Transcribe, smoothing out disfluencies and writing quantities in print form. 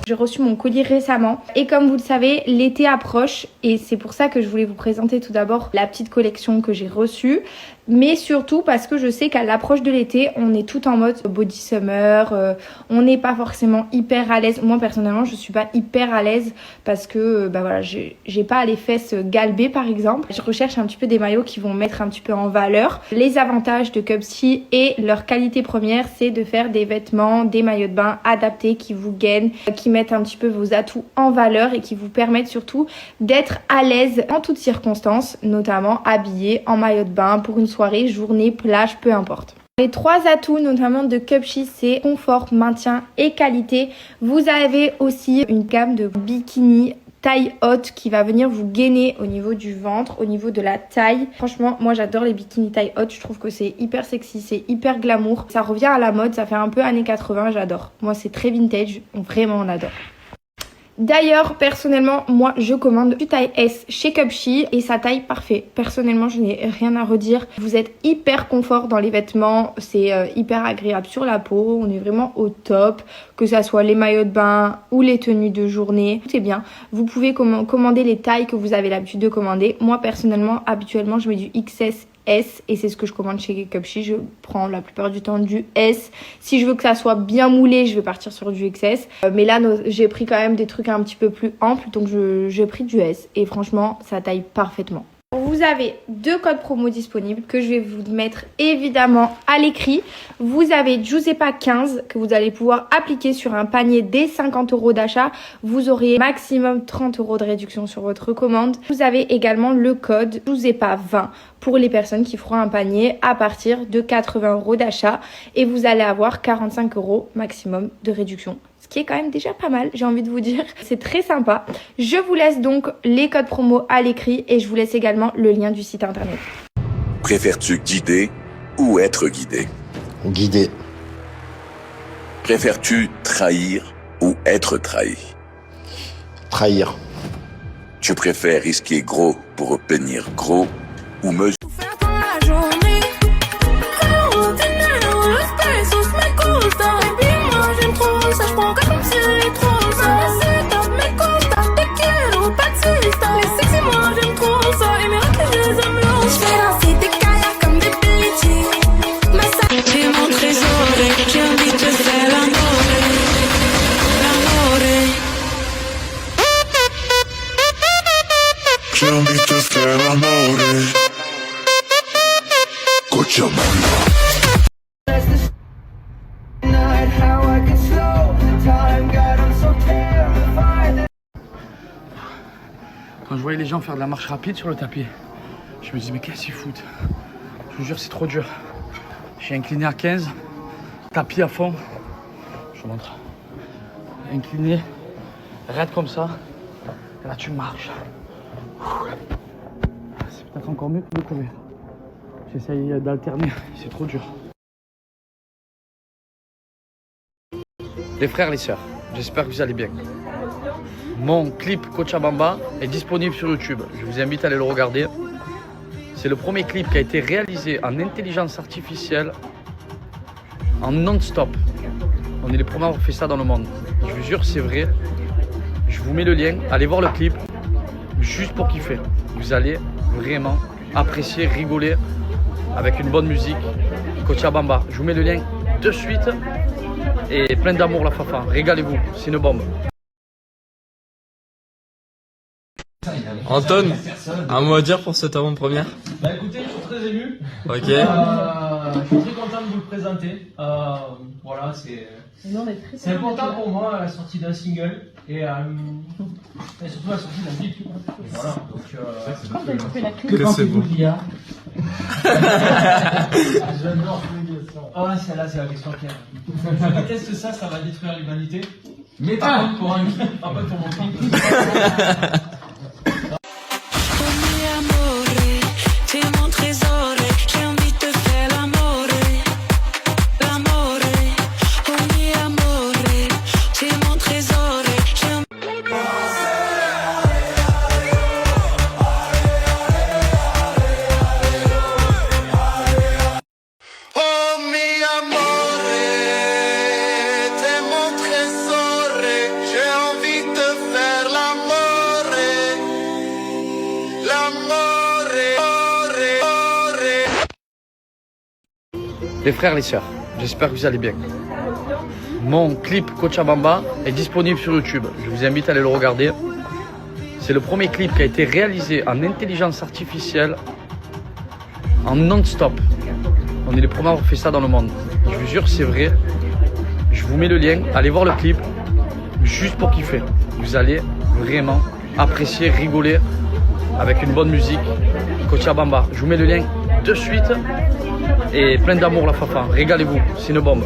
J'ai reçu mon colis récemment et comme vous le savez, l'été approche et c'est pour ça que je voulais vous présenter tout d'abord la petite collection que j'ai reçue. Mais surtout parce que je sais qu'à l'approche de l'été, on est tout en mode body summer, on n'est pas forcément hyper à l'aise. Moi personnellement, je suis pas hyper à l'aise parce que voilà, j'ai pas les fesses galbées par exemple. Je recherche un petit peu des maillots qui vont mettre un petit peu en valeur. Les avantages de Cubsy et leur qualité première, c'est de faire des vêtements, des maillots de bain adaptés qui vous gainent, qui mettent un petit peu vos atouts en valeur et qui vous permettent surtout d'être à l'aise en toutes circonstances, notamment habillé en maillot de bain pour une soirée, journée, plage, peu importe. Les 3 atouts notamment de Cubsy, c'est confort, maintien et qualité. Vous avez aussi une gamme de bikinis taille haute qui va venir vous gainer au niveau du ventre, au niveau de la taille. Franchement, moi j'adore les bikinis taille haute, je trouve que c'est hyper sexy, c'est hyper glamour. Ça revient à la mode, ça fait un peu années 80, j'adore. Moi c'est très vintage, vraiment on adore. D'ailleurs, personnellement, moi, je commande du taille S chez Cubsy et sa taille parfait. Personnellement, je n'ai rien à redire. Vous êtes hyper confort dans les vêtements, c'est hyper agréable sur la peau. On est vraiment au top, que ça soit les maillots de bain ou les tenues de journée. Tout est bien. Vous pouvez commander les tailles que vous avez l'habitude de commander. Moi, personnellement, habituellement, je mets du XS. S et c'est ce que je commande chez Cubsy. Je prends la plupart du temps du S. Si je veux que ça soit bien moulé, je vais partir sur du XS. Mais là, j'ai pris quand même des trucs un petit peu plus amples, donc j'ai pris du S et franchement, ça taille parfaitement. Vous avez 2 codes promo disponibles que je vais vous mettre évidemment à l'écrit. Vous avez Giuseppa 15 que vous allez pouvoir appliquer sur un panier dès 50 € d'achat. Vous aurez maximum 30 € de réduction sur votre commande. Vous avez également le code Giuseppa 20 pour les personnes qui feront un panier à partir de 80 € d'achat. Et vous allez avoir 45 € maximum de réduction. Ce qui est quand même déjà pas mal, j'ai envie de vous dire. C'est très sympa. Je vous laisse donc les codes promo à l'écrit et je vous laisse également le lien du site internet. Préfères-tu guider ou être guidé? Guidé. Préfères-tu trahir ou être trahi? Trahir. Tu préfères risquer gros pour obtenir gros ou mesurer? Quand je voyais les gens faire de la marche rapide sur le tapis, je me dis mais qu'est-ce qu'ils foutent? Je vous jure c'est trop dur. J'ai incliné à 15, tapis à fond. Je vous montre. Incliné, raide comme ça. Et là tu marches. C'est peut-être encore mieux que de courir. J'essaye d'alterner, c'est trop dur. Les frères, les sœurs, j'espère que vous allez bien. Mon clip Cochabamba est disponible sur YouTube. Je vous invite à aller le regarder. C'est le premier clip qui a été réalisé en intelligence artificielle, en non-stop. On est les premiers à avoir fait ça dans le monde. Je vous jure, c'est vrai. Je vous mets le lien. Allez voir le clip, juste pour kiffer. Vous allez vraiment apprécier, rigoler avec une bonne musique. Cochabamba. Je vous mets le lien de suite. Et plein d'amour la Fafa. Régalez-vous, c'est une bombe. Anton, un mot à dire pour cette avant-première? Bah écoutez, je suis très ému. Ok. Je suis très content de vous le présenter. Voilà, c'est important pour moi la sortie d'un single et surtout la sortie d'un clip. Et voilà, donc que c'est beau. J'adore celle-là, c'est la question claire. Je déteste ça, ça va détruire l'humanité. Mais par contre, pour un clip, pas pour mon clip. T'es mon trésor, j'ai Les frères, les sœurs, j'espère que vous allez bien. Mon clip Cochabamba est disponible sur YouTube. Je vous invite à aller le regarder. C'est le premier clip qui a été réalisé en intelligence artificielle, en non-stop. On est les premiers à avoir fait ça dans le monde. Je vous jure, c'est vrai. Je vous mets le lien. Allez voir le clip, juste pour kiffer. Vous allez vraiment apprécier, rigoler avec une bonne musique. Cochabamba. Je vous mets le lien de suite. Et plein d'amour la Fafa. Régalez-vous, c'est une bombe.